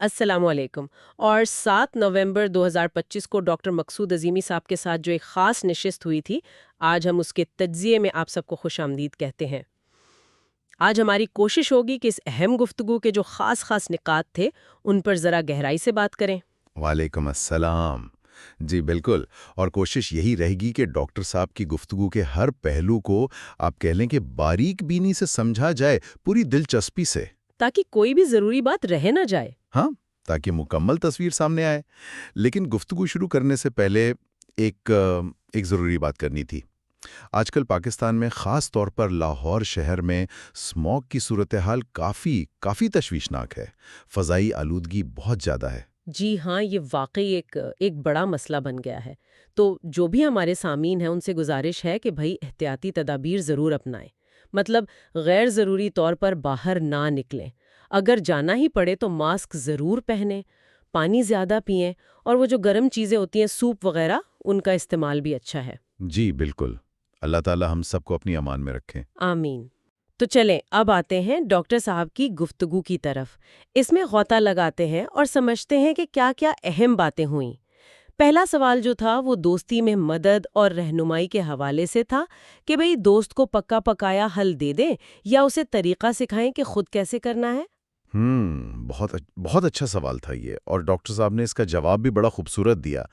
السلام علیکم۔ اور 7 نومبر 2025 کو ڈاکٹر مقصود عظیمی صاحب کے ساتھ جو ایک خاص نشست ہوئی تھی، آج ہم اس کے تجزیے میں آپ سب کو خوش آمدید کہتے ہیں۔ آج ہماری کوشش ہوگی کہ اس اہم گفتگو کے جو خاص خاص نکات تھے ان پر ذرا گہرائی سے بات کریں۔ وعلیکم السلام۔ جی بالکل، اور کوشش یہی رہے گی کہ ڈاکٹر صاحب کی گفتگو کے ہر پہلو کو آپ کہہ لیں کہ باریک بینی سے سمجھا جائے، پوری دلچسپی سے۔ تاکہ کوئی بھی ضروری بات رہ نہ جائے۔ ہاں، تاکہ مکمل تصویر سامنے آئے۔ لیکن گفتگو شروع کرنے سے پہلے ایک ضروری بات کرنی تھی۔ آج کل پاکستان میں خاص طور پر لاہور شہر میں اسموگ کی صورتحال کافی تشویشناک ہے۔ فضائی آلودگی بہت زیادہ ہے۔ جی ہاں، یہ واقعی ایک بڑا مسئلہ بن گیا ہے۔ تو جو بھی ہمارے سامعین ہیں ان سے گزارش ہے کہ بھئی احتیاطی تدابیر ضرور اپنائیں۔ مطلب غیر ضروری طور پر باہر نہ نکلیں۔ اگر جانا ہی پڑے تو ماسک ضرور پہنیں، پانی زیادہ پئیں، اور وہ جو گرم چیزیں ہوتی ہیں سوپ وغیرہ ان کا استعمال بھی اچھا ہے۔ جی بالکل، اللہ تعالی ہم سب کو اپنی امان میں رکھیں۔ آمین۔ تو چلیں اب آتے ہیں ڈاکٹر صاحب کی گفتگو کی طرف۔ اس میں غوطہ لگاتے ہیں اور سمجھتے ہیں کہ کیا کیا اہم باتیں ہوئیں۔ پہلا سوال جو تھا وہ دوستی میں مدد اور رہنمائی کے حوالے سے تھا کہ بھئی دوست کو پکا پکایا حل دے دیں یا اسے طریقہ سکھائیں کہ خود کیسے کرنا ہے۔ بہت اچھا سوال تھا یہ، اور ڈاکٹر صاحب نے اس کا جواب بھی بڑا خوبصورت دیا۔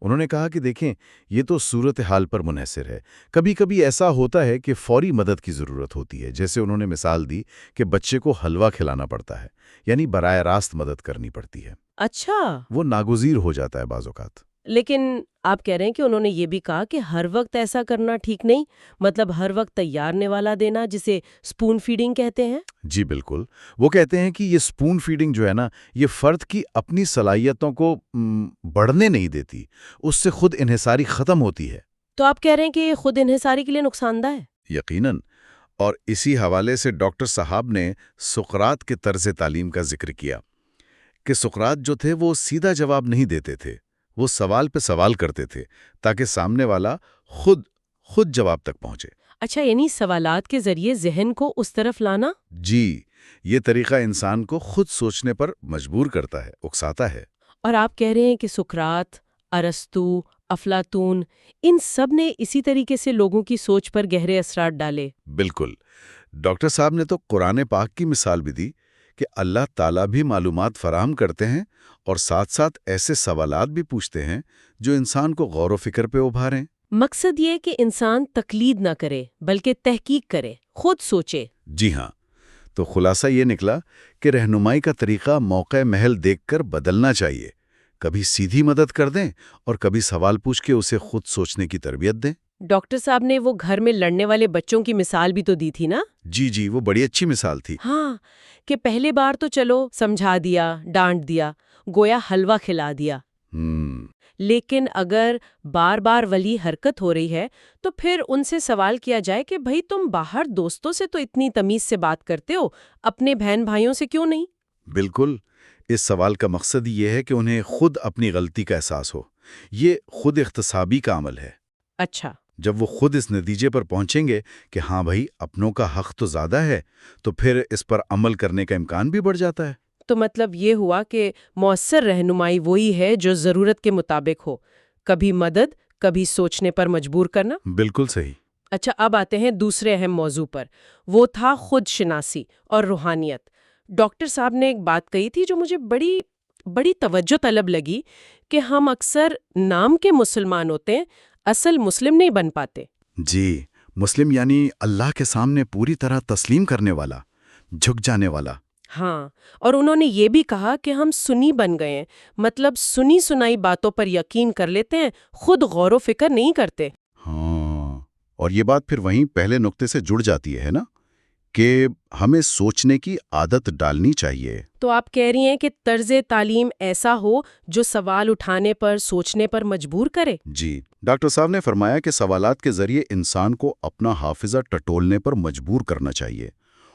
انہوں نے کہا کہ دیکھیں، یہ تو صورتحال پر منحصر ہے۔ کبھی کبھی ایسا ہوتا ہے کہ فوری مدد کی ضرورت ہوتی ہے، جیسے انہوں نے مثال دی کہ بچے کو حلوہ کھلانا پڑتا ہے، یعنی براہ راست مدد کرنی پڑتی ہے۔ اچھا، وہ ناگزیر ہو جاتا ہے بعض اوقات۔ لیکن آپ کہہ رہے ہیں کہ انہوں نے یہ بھی کہا کہ ہر وقت ایسا کرنا ٹھیک نہیں، مطلب ہر وقت تیار نوالا دینا جسے سپون فیڈنگ کہتے ہیں۔ جی بالکل، وہ کہتے ہیں کہ یہ سپون فیڈنگ جو ہے نا، یہ فرد کی اپنی صلاحیتوں کو بڑھنے نہیں دیتی، اس سے خود انحصاری ختم ہوتی ہے۔ تو آپ کہہ رہے ہیں کہ یہ خود انحصاری کے لیے نقصان دہ ہے؟ یقیناً، اور اسی حوالے سے ڈاکٹر صاحب نے سقراط کے طرز تعلیم کا ذکر کیا کہ سقراط جو تھے وہ سیدھا جواب نہیں دیتے تھے، وہ سوال پہ سوال کرتے تھے تاکہ سامنے والا خود جواب تک پہنچے۔ اچھا، یعنی سوالات کے ذریعے ذہن کو اس طرف لانا۔ جی، یہ طریقہ انسان کو خود سوچنے پر مجبور کرتا ہے، اکساتا ہے۔ اور آپ کہہ رہے ہیں کہ سقراط، ارسطو، افلاطون، ان سب نے اسی طریقے سے لوگوں کی سوچ پر گہرے اثرات ڈالے۔ بالکل، ڈاکٹر صاحب نے تو قرآن پاک کی مثال بھی دی کہ اللہ تعالیٰ بھی معلومات فراہم کرتے ہیں اور ساتھ ساتھ ایسے سوالات بھی پوچھتے ہیں جو انسان کو غور و فکر پہ ابھاریں۔ مقصد یہ کہ انسان تقلید نہ کرے بلکہ تحقیق کرے، خود سوچے۔ جی ہاں، تو خلاصہ یہ نکلا کہ رہنمائی کا طریقہ موقع محل دیکھ کر بدلنا چاہیے۔ کبھی سیدھی مدد کر دیں اور کبھی سوال پوچھ کے اسے خود سوچنے کی تربیت دیں۔ ڈاکٹر صاحب نے وہ گھر میں لڑنے والے بچوں کی مثال بھی تو دی تھی نا؟ جی، وہ بڑی اچھی مثال تھی۔ ہاں، کہ پہلے بار تو چلو سمجھا دیا، ڈانٹ دیا، گویا حلوہ کھلا دیا، لیکن اگر بار بار ولی حرکت ہو رہی ہے تو پھر ان سے سوال کیا جائے کہ بھئی تم باہر دوستوں سے تو اتنی تمیز سے بات کرتے ہو، اپنے بہن بھائیوں سے کیوں نہیں؟ بالکل، اس سوال کا مقصد یہ ہے کہ انہیں خود اپنی غلطی کا احساس ہو۔ یہ خود احتسابی کا عمل ہے۔ اچھا، جب وہ خود اس نتیجے پر پہنچیں گے کہ ہاں بھائی اپنوں کا حق تو زیادہ ہے، تو پھر اس پر عمل کرنے کا امکان بھی بڑھ جاتا ہے۔ تو مطلب یہ ہوا کہ مؤثر رہنمائی وہی ہے جو ضرورت کے مطابق ہو، کبھی مدد، کبھی سوچنے پر مجبور کرنا۔ بالکل صحیح۔ اچھا، اب آتے ہیں دوسرے اہم موضوع پر، وہ تھا خود شناسی اور روحانیت۔ ڈاکٹر صاحب نے ایک بات کہی تھی جو مجھے بڑی توجہ طلب لگی، کہ ہم اکثر نام کے مسلمان ہوتے ہیں، اصل مسلم نہیں بن پاتے۔ جی، مسلم یعنی اللہ کے سامنے پوری طرح تسلیم کرنے والا، جھک جانے والا۔ ہاں، اور انہوں نے یہ بھی کہا کہ ہم سنی بن گئے ہیں، مطلب سنی سنائی باتوں پر یقین کر لیتے ہیں، خود غور و فکر نہیں کرتے۔ ہاں، اور یہ بات پھر وہیں پہلے نقطے سے جڑ جاتی ہے نا، کہ ہمیں سوچنے کی عادت ڈالنی چاہیے۔ تو آپ کہہ رہی ہیں کہ طرز تعلیم ایسا ہو جو سوال اٹھانے پر، سوچنے پر مجبور کرے؟ جی، ڈاکٹر صاحب نے فرمایا کہ سوالات کے ذریعے انسان کو اپنا حافظہ ٹٹولنے پر مجبور کرنا چاہیے،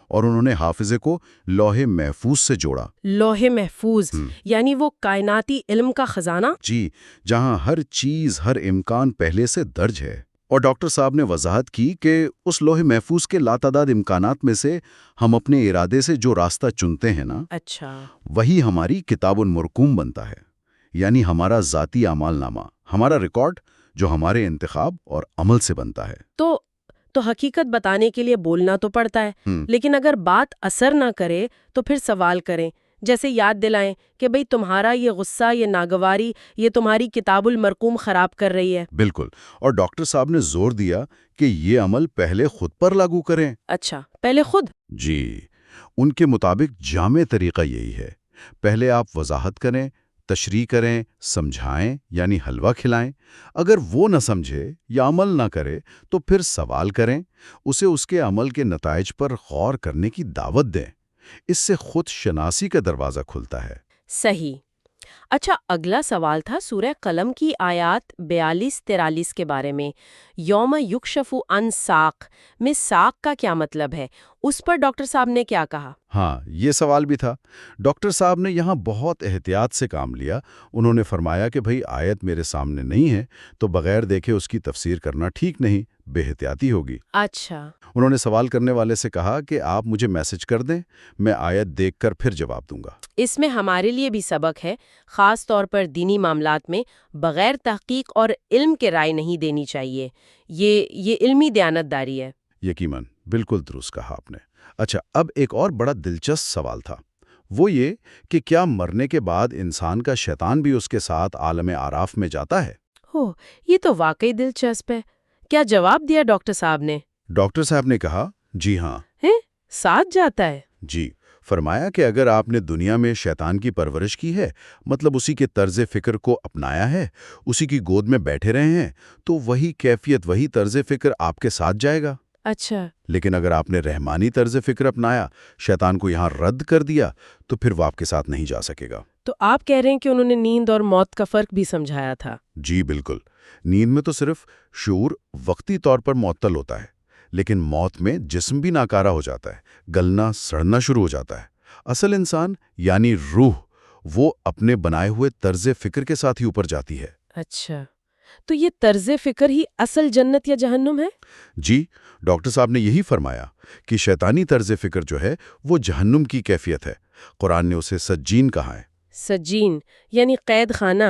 اور انہوں نے حافظے کو لوح محفوظ سے جوڑا۔ لوح محفوظ یعنی وہ کائناتی علم کا خزانہ؟ جی، جہاں ہر چیز، ہر امکان پہلے سے درج ہے۔ اور ڈاکٹر صاحب نے وضاحت کی کہ اس لوح محفوظ کے لاتعداد امکانات میں سے ہم اپنے ارادے سے جو راستہ چنتے ہیں نا، اچھا، وہی ہماری کتاب المرقوم بنتا ہے، یعنی ہمارا ذاتی اعمال نامہ، ہمارا ریکارڈ جو ہمارے انتخاب اور عمل سے بنتا ہے۔ تو حقیقت بتانے کے لیے بولنا تو پڑتا ہے، لیکن اگر بات اثر نہ کرے تو پھر سوال کریں، جیسے یاد دلائیں کہ بھئی تمہارا یہ غصہ، یہ ناگواری، یہ تمہاری کتاب المرقوم خراب کر رہی ہے۔ بالکل، اور ڈاکٹر صاحب نے زور دیا کہ یہ عمل پہلے خود پر لاگو کریں۔ اچھا، پہلے خود؟ جی، ان کے مطابق جامع طریقہ یہی ہے۔ پہلے آپ وضاحت کریں، تشریح کریں، سمجھائیں یعنی حلوہ کھلائیں۔ اگر وہ نہ سمجھے یا عمل نہ کرے تو پھر سوال کریں، اسے اس کے عمل کے نتائج پر غور کرنے کی دعوت دیں۔ اس سے خود شناسی کا دروازہ کھلتا ہے۔ صحیح۔ اچھا، اگلا سوال تھا سورہ قلم کی آیات 42-43 کے بارے میں۔ یوم یکشف عن ساق میں ساق کا کیا مطلب ہے؟ اس پر ڈاکٹر صاحب نے کیا کہا؟ ہاں، یہ سوال بھی تھا۔ ڈاکٹر صاحب نے یہاں بہت احتیاط سے کام لیا۔ انہوں نے فرمایا کہ بھئی آیت میرے سامنے نہیں ہے تو بغیر دیکھے اس کی تفسیر کرنا ٹھیک نہیں، بے احتیاطی ہوگی۔ اچھا، انہوں نے سوال کرنے والے سے کہا کہ آپ مجھے میسج کر دیں، میں آیت دیکھ کر پھر جواب دوں گا۔ اس میں ہمارے لیے بھی سبق ہے، خاص طور پر دینی معاملات میں بغیر تحقیق اور علم کے رائے نہیں دینی چاہیے۔ یہ علمی دیانتداری ہے۔ یقیناً، بالکل درست کہا آپ نے۔ اچھا، اب ایک اور بڑا دلچسپ سوال تھا، وہ یہ کہ کیا مرنے کے بعد انسان کا شیطان بھی اس کے ساتھ عالم اعراف میں جاتا ہے؟ یہ تو واقعی دلچسپ ہے۔ کیا جواب دیا ڈاکٹر صاحب نے؟ ڈاکٹر صاحب نے کہا، جی ہاں۔ ساتھ جاتا ہے؟ جی، فرمایا کہ اگر آپ نے دنیا میں شیطان کی پرورش کی ہے، مطلب اسی کے طرز فکر کو اپنایا ہے، اسی کی گود میں بیٹھے رہے ہیں، تو وہی کیفیت، وہی طرز فکر آپ کے ساتھ جائے گا۔ اچھا، لیکن اگر آپ نے رحمانی طرز فکر اپنایا، شیطان کو یہاں رد کر دیا، تو پھر وہ آپ کے ساتھ نہیں جا سکے گا۔ تو آپ کہہ رہے ہیں کہ انہوں نے نیند اور موت کا فرق بھی سمجھایا تھا؟ جی بالکل، نیند میں تو صرف شعور وقتی طور پر معطل ہوتا ہے، لیکن موت میں جسم بھی ناکارہ ہو جاتا ہے، گلنا سڑنا شروع ہو جاتا ہے۔ اصل انسان یعنی روح، وہ اپنے بنائے ہوئے طرز فکر کے ساتھ ہی اوپر جاتی ہے۔ اچھا، تو یہ طرز فکر ہی اصل جنت یا جہنم ہے؟ جی، ڈاکٹر صاحب نے یہی فرمایا کہ شیطانی طرز فکر جو ہے وہ جہنم کی کیفیت ہے۔ قرآن نے اسے سجین کہا ہے۔ سجین یعنی قید خانہ،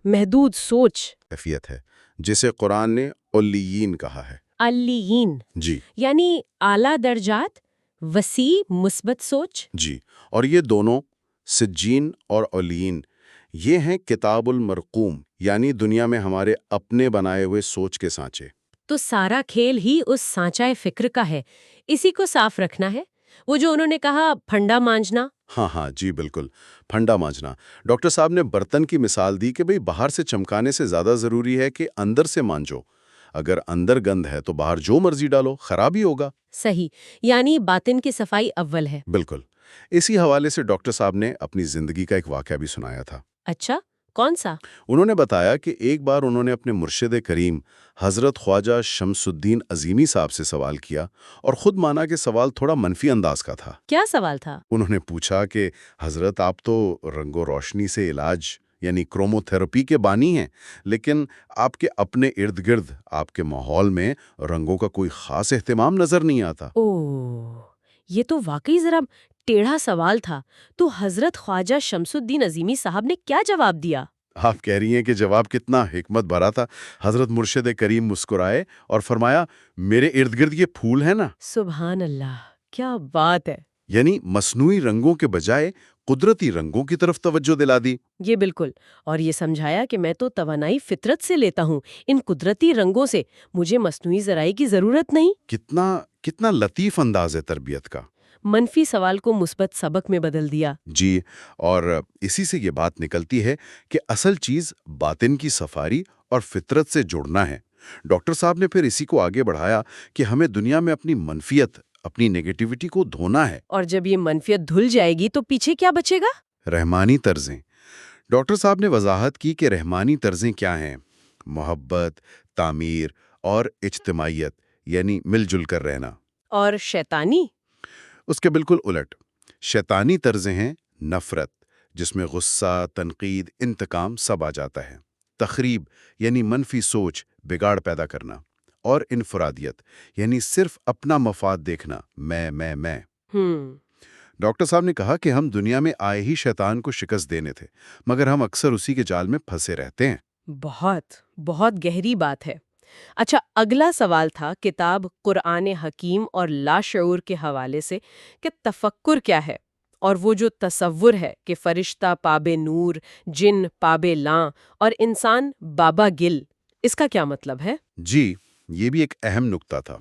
محدود سوچ۔ کیفیت ہے جسے قرآن نے علیین کہا ہے۔ علیین جی یعنی اعلیٰ درجات، وسیع مثبت سوچ۔ جی، اور یہ دونوں سجین اور علیین یہ ہیں کتاب المرقوم، یعنی دنیا میں ہمارے اپنے بنائے ہوئے سوچ کے سانچے۔ تو سارا کھیل ہی اس سانچۂ فکر کا ہے، اسی کو صاف رکھنا ہے۔ وہ جو انہوں نے کہا پھنڈا مانجنا۔ ہاں جی بالکل، پھنڈا مانجنا۔ ڈاکٹر صاحب نے برتن کی مثال دی کہ بھئی باہر سے چمکانے سے زیادہ ضروری ہے کہ اندر سے مانجو۔ اگر اندر گند ہے تو باہر جو مرضی ڈالو، خراب ہی ہوگا۔ صحیح، یعنی باطن کی صفائی اول ہے۔ بالکل، اسی حوالے سے ڈاکٹر صاحب نے اپنی زندگی کا ایک واقعہ بھی سنایا تھا۔ اچھا، کون سا؟ انہوں نے بتایا کہ ایک بار انہوں نے اپنے مرشد کریم حضرت خواجہ شمس الدین عظیمی صاحب سے سوال کیا، اور خود مانا کہ سوال تھوڑا منفی انداز کا تھا۔ کیا سوال تھا؟ انہوں نے پوچھا کہ حضرت آپ تو رنگ و روشنی سے علاج یعنی کرومو تھراپی کے بانی ہیں، لیکن آپ کے اپنے ارد گرد، آپ کے ماحول میں رنگوں کا کوئی خاص اہتمام نظر نہیں آتا۔ یہ تو واقعی ذرا ٹیڑھا سوال تھا۔ تو حضرت خواجہ شمس الدین عظیمی صاحب نے کیا جواب دیا؟ آپ کہہ رہی ہیں کہ جواب کتنا حکمت بھرا تھا۔ حضرت مرشد کریم مسکرائے اور فرمایا، میرے ارد گرد یہ پھول ہیں نا۔ سبحان اللہ، کیا بات ہے! یعنی مصنوعی رنگوں کے بجائے قدرتی رنگوں کی طرف توجہ دلا دی۔ یہ بالکل، اور یہ سمجھایا کہ میں تو توانائی فطرت سے لیتا ہوں، ان قدرتی رنگوں سے، مجھے مصنوعی ذرائع کی ضرورت نہیں۔ کتنا لطیف انداز ہے تربیت کا۔ منفی سوال کو مثبت سبق میں بدل دیا۔ جی، اور اسی سے یہ بات نکلتی ہے کہ اصل چیز باطن کی صفائی اور فطرت سے جڑنا ہے۔ ڈاکٹر صاحب نے پھر اسی کو آگے بڑھایا کہ ہمیں دنیا میں اپنی منفیت، اپنی نیگیٹیوٹی کو دھونا ہے۔ اور جب یہ منفیت دھل جائے گی تو پیچھے کیا بچے گا؟ رحمانی طرزیں۔ ڈاکٹر صاحب نے وضاحت کی کہ رحمانی طرزیں کیا ہیں؟ محبت، تعمیر اور اجتماعیت، یعنی مل جل کر رہنا۔ اور شیطانی؟ اس کے بالکل الٹ، شیطانی طرزیں ہیں نفرت، جس میں غصہ، تنقید، انتقام سب آ جاتا ہے۔ تخریب یعنی منفی سوچ، بگاڑ پیدا کرنا۔ اور انفرادیت، یعنی صرف اپنا مفاد دیکھنا، میں۔ ہم ڈاکٹر صاحب نے کہا کہ ہم دنیا میں آئے ہی شیطان کو شکست دینے تھے، مگر ہم اکثر اسی کے جال میں پھنسے رہتے ہیں۔ بہت بہت گہری بات ہے۔ اچھا، اگلا سوال تھا کتاب قرآن حکیم اور لاشعور کے حوالے سے کہ تفکر کیا ہے، اور وہ جو تصور ہے کہ فرشتہ پاب نور، جن پاب لاں اور انسان بابا گل، اس کا کیا مطلب ہے؟ جی، یہ بھی ایک اہم نکتہ تھا۔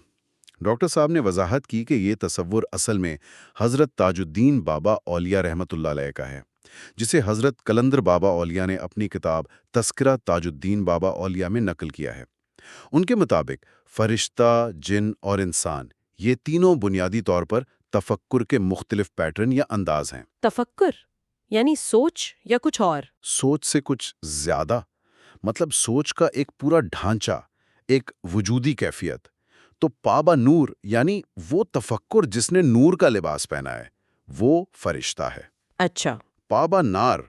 ڈاکٹر صاحب نے وضاحت کی کہ یہ تصور اصل میں حضرت تاج الدین بابا اولیاء رحمۃ اللہ علیہ کا ہے، جسے حضرت قلندر بابا اولیاء نے اپنی کتاب تذکرہ تاج الدین بابا اولیاء میں نقل کیا ہے۔ ان کے مطابق فرشتہ، جن اور انسان، یہ تینوں بنیادی طور پر تفکر کے مختلف پیٹرن یا انداز ہیں۔ تفکر یعنی سوچ یا کچھ اور؟ سوچ سے کچھ زیادہ، مطلب سوچ کا ایک پورا ڈھانچہ، ایک وجودی کیفیت۔ تو پابا نور یعنی وہ تفکر جس نے نور کا لباس پہنا ہے، وہ فرشتہ ہے۔ اچھا۔ پابا نار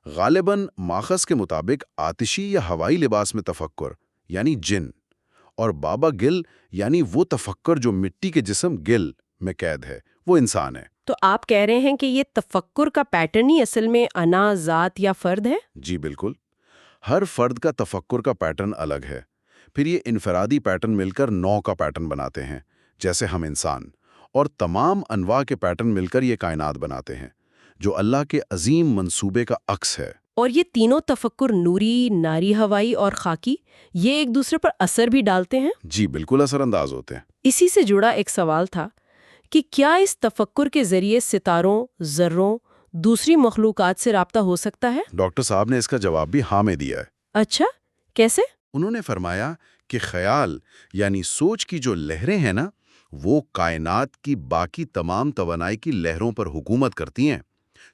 غالباً ماخذ کے مطابق آتشی یا ہوائی لباس میں تفکر یعنی جن، اور بابا گل یعنی وہ تفکر جو مٹی کے جسم گل میں قید ہے، وہ انسان ہے۔ تو آپ کہہ رہے ہیں کہ یہ تفکر کا پیٹرن ہی اصل میں انا، ذات یا فرد ہے؟ جی بالکل، ہر فرد کا تفکر کا پیٹرن الگ ہے، پھر یہ انفرادی پیٹرن مل کر نو کا پیٹرن بناتے ہیں، جیسے ہم انسان، اور تمام انواع کے پیٹرن مل کر یہ کائنات بناتے ہیں، جو اللہ کے عظیم منصوبے کا عکس ہے۔ اور یہ تینوں تفکر، نوری، ناری، ہوائی اور خاکی، یہ ایک دوسرے پر اثر بھی ڈالتے ہیں؟ جی بالکل اثر انداز ہوتے ہیں۔ اسی سے جڑا ایک سوال تھا کہ کیا اس تفکر کے ذریعے ستاروں، ذروں، دوسری مخلوقات سے رابطہ ہو سکتا ہے؟ ڈاکٹر صاحب نے اس کا جواب بھی ہاں میں دیا ہے۔ اچھا، کیسے؟ انہوں نے فرمایا کہ خیال یعنی سوچ کی جو لہریں ہیں نا، وہ کائنات کی باقی تمام توانائی کی لہروں پر حکومت کرتی ہیں،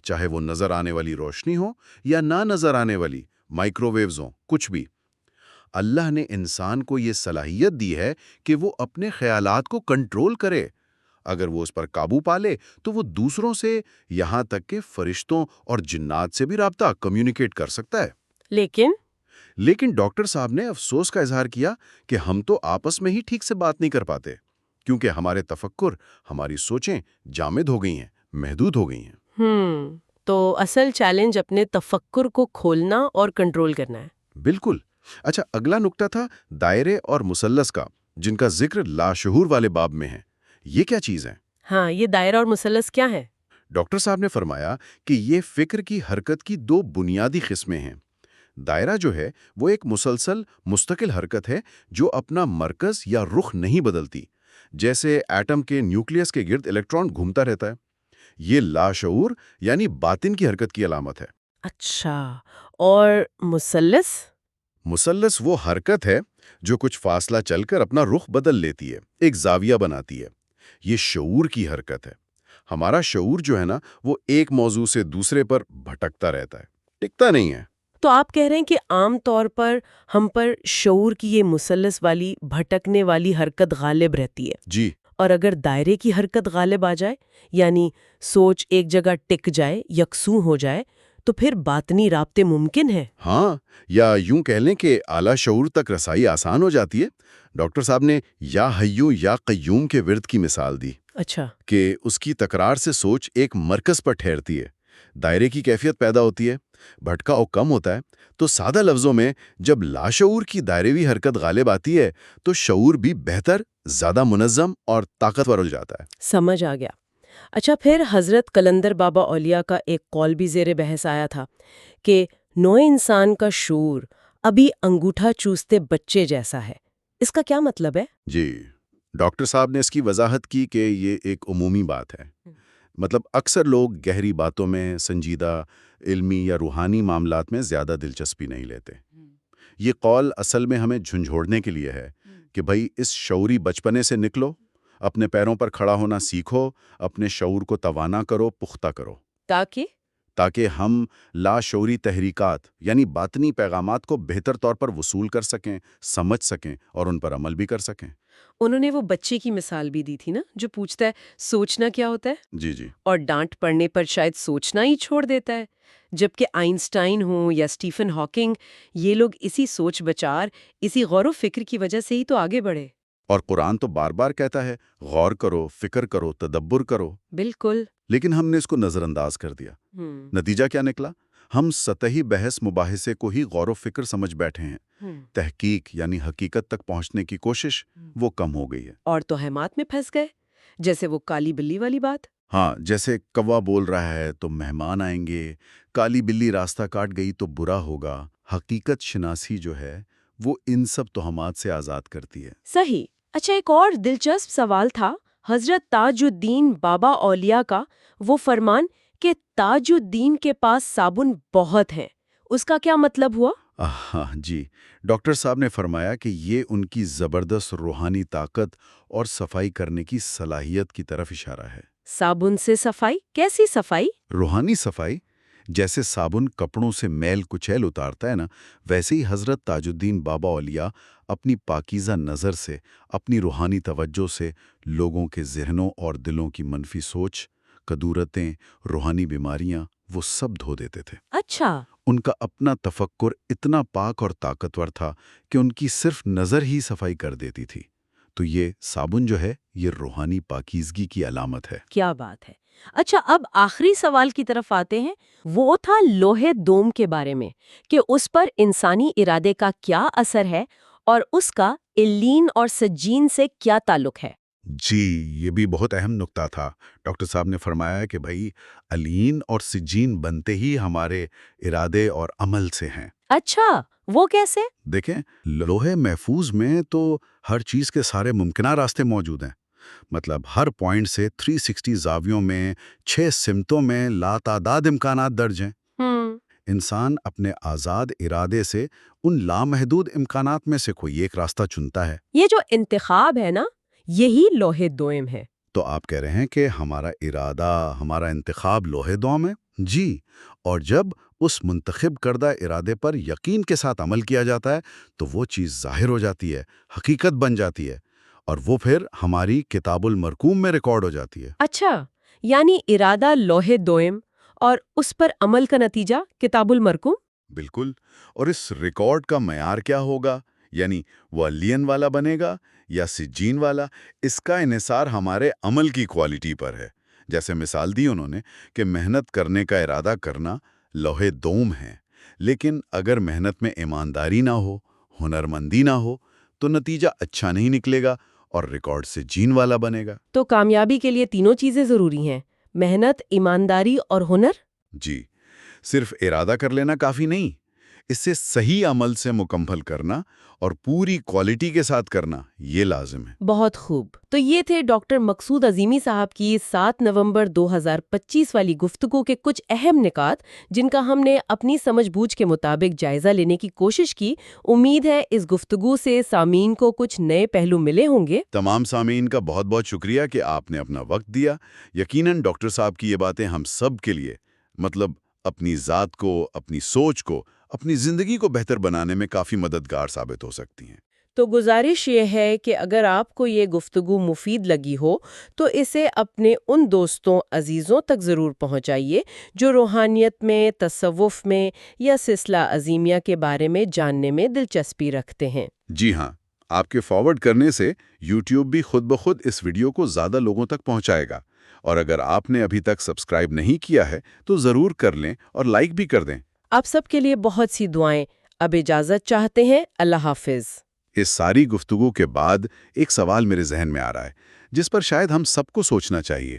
چاہے وہ نظر آنے والی روشنی ہو یا نہ نظر آنے والی مائکرو ویوز ہوں، کچھ بھی۔ اللہ نے انسان کو یہ صلاحیت دی ہے کہ وہ اپنے خیالات کو کنٹرول کرے۔ اگر وہ اس پر قابو پا لے تو وہ دوسروں سے، یہاں تک کہ فرشتوں اور جنات سے بھی رابطہ کمیونیکیٹ کر سکتا ہے۔ لیکن ڈاکٹر صاحب نے افسوس کا اظہار کیا کہ ہم تو آپس میں ہی ٹھیک سے بات نہیں کر پاتے، کیونکہ ہمارے تفکر، ہماری سوچیں جامد ہو گئی ہیں، محدود ہو گئی ہیں۔ تو اصل چیلنج اپنے تفکر کو کھولنا اور کنٹرول کرنا ہے۔ بالکل۔ اچھا، اگلا نکتہ تھا دائرے اور مثلث کا، جن کا ذکر لاشعور والے باب میں ہے۔ یہ کیا چیز ہے؟ ہاں، یہ دائرہ اور مثلث کیا ہے؟ ڈاکٹر صاحب نے فرمایا کہ یہ فکر کی حرکت کی دو بنیادی قسمیں ہیں۔ دائرہ جو ہے وہ ایک مسلسل مستقل حرکت ہے جو اپنا مرکز یا رخ نہیں بدلتی، جیسے ایٹم کے نیوکلیس کے گرد الیکٹران گھومتا رہتا ہے۔ یہ لاشعور یعنی باطن کی حرکت کی علامت ہے۔ اچھا، اور مثلث؟ مثلث وہ حرکت ہے جو کچھ فاصلہ چل کر اپنا رخ بدل لیتی ہے، ایک زاویہ بناتی ہے۔ یہ شعور کی حرکت ہے۔ ہمارا شعور جو ہے نا، وہ ایک موضوع سے دوسرے پر بھٹکتا رہتا ہے، ٹکتا نہیں ہے۔ تو آپ کہہ رہے ہیں کہ عام طور پر ہم پر شعور کی یہ مثلث والی بھٹکنے والی حرکت غالب رہتی ہے۔ جی۔ اور اگر دائرے کی حرکت غالب آ جائے، یعنی سوچ ایک جگہ ٹک جائے، یکسوں ہو جائے، تو پھر باطنی رابطے ممکن ہیں۔ ہاں، یا یوں کہہ لیں کہ اعلیٰ شعور تک رسائی آسان ہو جاتی ہے۔ ڈاکٹر صاحب نے یا حیو یا قیوم کے ورد کی مثال دی۔ اچھا۔ کہ اس کی تکرار سے سوچ ایک مرکز پر ٹھہرتی ہے، دائرے کی کیفیت پیدا ہوتی ہے، بھٹکاؤ کم ہوتا ہے۔ تو سادہ لفظوں میں، جب لاشعور کی دائرہوی حرکت غالب آتی ہے تو شعور بھی بہتر، زیادہ منظم اور طاقتور ہو جاتا ہے۔ سمجھ آ گیا۔ اچھا، پھر حضرت قلندر بابا اولیاء کا ایک قول بھی زیر بحث آیا تھا کہ نوع انسان کا شعور ابھی انگوٹھا چوستے بچے جیسا ہے۔ اس کا کیا مطلب ہے؟ جی، ڈاکٹر صاحب نے اس کی وضاحت کی کہ یہ ایک عمومی بات ہے۔ مطلب اکثر لوگ گہری باتوں میں، سنجیدہ علمی یا روحانی معاملات میں زیادہ دلچسپی نہیں لیتے۔ یہ قول اصل میں ہمیں جھنجھوڑنے کے لیے ہے کہ بھائی اس شعوری بچپنے سے نکلو، اپنے پیروں پر کھڑا ہونا سیکھو، اپنے شعور کو توانا کرو، پختہ کرو، تاکہ ہم لاشعوری تحریکات یعنی باطنی پیغامات کو بہتر طور پر وصول کر سکیں، سمجھ سکیں اور ان پر عمل بھی کر سکیں۔ انہوں نے وہ بچے کی مثال بھی دی تھی نا، جو پوچھتا ہے سوچنا کیا ہوتا ہے؟ جی۔ اور ڈانٹ پڑنے پر شاید سوچنا ہی چھوڑ دیتا ہے۔ جبکہ آئنسٹائن ہوں یا اسٹیفن ہاکنگ، یہ لوگ اسی سوچ بچار، اسی غور و فکر کی وجہ سے ہی تو آگے بڑھے۔ اور قرآن تو بار بار کہتا ہے غور کرو، فکر کرو، تدبر کرو، بالکل۔ لیکن ہم نے اس کو نظر انداز کر دیا۔ نتیجہ کیا نکلا؟ ہم سطحی بحث مباحثے کو ہی غور و فکر سمجھ بیٹھے ہیں۔ تحقیق یعنی حقیقت تک پہنچنے کی کوشش وہ کم ہو گئی ہے۔ اور توہمات میں پھنس گئے، جیسے وہ کالی بلی والی بات۔ ہاں، جیسے کوا بول رہا ہے تو مہمان آئیں گے، کالی بلی راستہ کاٹ گئی تو برا ہوگا۔ حقیقت شناسی جو ہے وہ ان سب توہمات سے آزاد کرتی ہے۔ صحیح۔ اچھا، ایک اور دلچسپ سوال تھا حضرت تاج الدین بابا اولیاء کا، وہ فرمان کہ تاج الدین کے پاس صابن بہت ہیں، اس کا کیا مطلب ہوا؟ ہاں جی، ڈاکٹر صاحب نے فرمایا کہ یہ ان کی زبردست روحانی طاقت اور صفائی کرنے کی صلاحیت کی طرف اشارہ ہے۔ صابن سے صفائی؟ کیسی صفائی؟ روحانی صفائی، جیسے صابن کپڑوں سے میل کچیل اتارتا ہے نا، ویسے ہی حضرت تاج الدین بابا اولیاء اپنی پاکیزہ نظر سے، اپنی روحانی توجہ سے لوگوں کے ذہنوں اور دلوں کی منفی سوچ، کدورتیں، روحانی بیماریاں وہ سب دھو دیتے تھے۔ اچھا۔ ان کا اپنا تفکر اتنا پاک اور طاقتور تھا کہ ان کی صرف نظر ہی صفائی کر دیتی تھی۔ تو یہ صابن جو ہے یہ روحانی پاکیزگی کی علامت ہے۔ کیا بات ہے۔ اچھا، اب آخری سوال کی طرف آتے ہیں، وہ تھا لوہے دوم کے بارے میں، کہ اس پر انسانی ارادے کا کیا اثر ہے اور اس کا علیین اور سجین سے کیا تعلق ہے؟ جی، یہ بھی بہت اہم نکتہ تھا۔ ڈاکٹر صاحب نے فرمایا کہ بھائی علیین اور سجین بنتے ہی ہمارے ارادے اور عمل سے ہیں۔ اچھا، وہ کیسے؟ دیکھیں، لوہے محفوظ میں تو ہر چیز کے سارے ممکنہ راستے موجود ہیں۔ مطلب ہر پوائنٹ سے 360 زاویوں میں 6 سمتوں میں لاتعداد امکانات درج ہیں۔ انسان اپنے آزاد ارادے سے ان لامحدود امکانات میں سے کوئی ایک راستہ چنتا ہے۔ یہ جو انتخاب ہے نا، یہی لوہے دوم ہے۔ تو آپ کہہ رہے ہیں کہ ہمارا ارادہ، ہمارا انتخاب لوہے دوم ہے؟ جی، اور جب اس منتخب کردہ ارادے پر یقین کے ساتھ عمل کیا جاتا ہے تو وہ چیز ظاہر ہو جاتی ہے، حقیقت بن جاتی ہے، اور وہ پھر ہماری کتاب المرقوم میں ریکارڈ ہو جاتی ہے۔ اچھا، یعنی ارادہ لوہے دوم اور اس پر عمل کا نتیجہ کتاب المرقوم؟ بالکل، اور اس ریکارڈ کا معیار کیا ہوگا؟ یعنی وہ علیین والا بنے گا یا سجین والا؟ اس کا انحصار ہمارے عمل کی کوالٹی پر ہے۔ جیسے مثال دی انہوں نے کہ محنت کرنے کا ارادہ کرنا لوہے دوم ہے، لیکن اگر محنت میں ایمانداری نہ ہو، ہنرمندی نہ ہو، تو نتیجہ اچھا نہیں نکلے گا اور ریکارڈ سجین والا بنے گا۔ تو کامیابی کے لیے تینوں چیزیں ضروری ہیں، محنت، ایمانداری اور ہنر؟ جی، صرف ارادہ کر لینا کافی نہیں، اس سے صحیح عمل سے مکمل کرنا اور پوری کوالٹی کے ساتھ کرنا یہ لازم ہے۔ بہت خوب۔ تو یہ تھے ڈاکٹر مقصود عظیمی صاحب کی 7 نومبر 2025 والی گفتگو کے کچھ اہم نکات، جن کا ہم نے اپنی سمجھ بوجھ کے مطابق جائزہ لینے کی کوشش کی۔ امید ہے اس گفتگو سے سامعین کو کچھ نئے پہلو ملے ہوں گے۔ تمام سامعین کا بہت بہت شکریہ کہ آپ نے اپنا وقت دیا۔ یقیناً ڈاکٹر صاحب کی یہ باتیں ہم سب کے لیے، مطلب اپنی ذات کو، اپنی سوچ کو، اپنی زندگی کو بہتر بنانے میں کافی مددگار ثابت ہو سکتی ہیں۔ تو گزارش یہ ہے کہ اگر آپ کو یہ گفتگو مفید لگی ہو تو اسے اپنے ان دوستوں عزیزوں تک ضرور پہنچائیے جو روحانیت میں، تصوف میں یا سلسلہ عظیمیہ کے بارے میں جاننے میں دلچسپی رکھتے ہیں۔ جی ہاں، آپ کے فارورڈ کرنے سے یوٹیوب بھی خود بخود اس ویڈیو کو زیادہ لوگوں تک پہنچائے گا، اور اگر آپ نے ابھی تک سبسکرائب نہیں کیا ہے تو ضرور کر لیں اور لائک بھی کر دیں۔ آپ سب کے لیے بہت سی دعائیں۔ اب اجازت چاہتے ہیں، اللہ حافظ۔ اس ساری گفتگو کے بعد ایک سوال میرے ذہن میں آ رہا ہے جس پر شاید ہم سب کو سوچنا چاہیے۔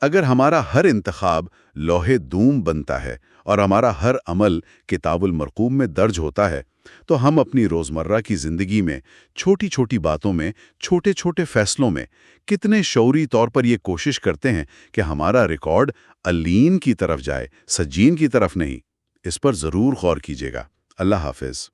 اگر ہمارا ہر انتخاب لوہے دوم بنتا ہے اور ہمارا ہر عمل کتاب المرقوم میں درج ہوتا ہے تو ہم اپنی روزمرہ کی زندگی میں چھوٹی چھوٹی باتوں میں، چھوٹے چھوٹے فیصلوں میں کتنے شعوری طور پر یہ کوشش کرتے ہیں کہ ہمارا ریکارڈ علیین کی طرف جائے، سجین کی طرف نہیں؟ اس پر ضرور غور کیجیے گا۔ اللہ حافظ۔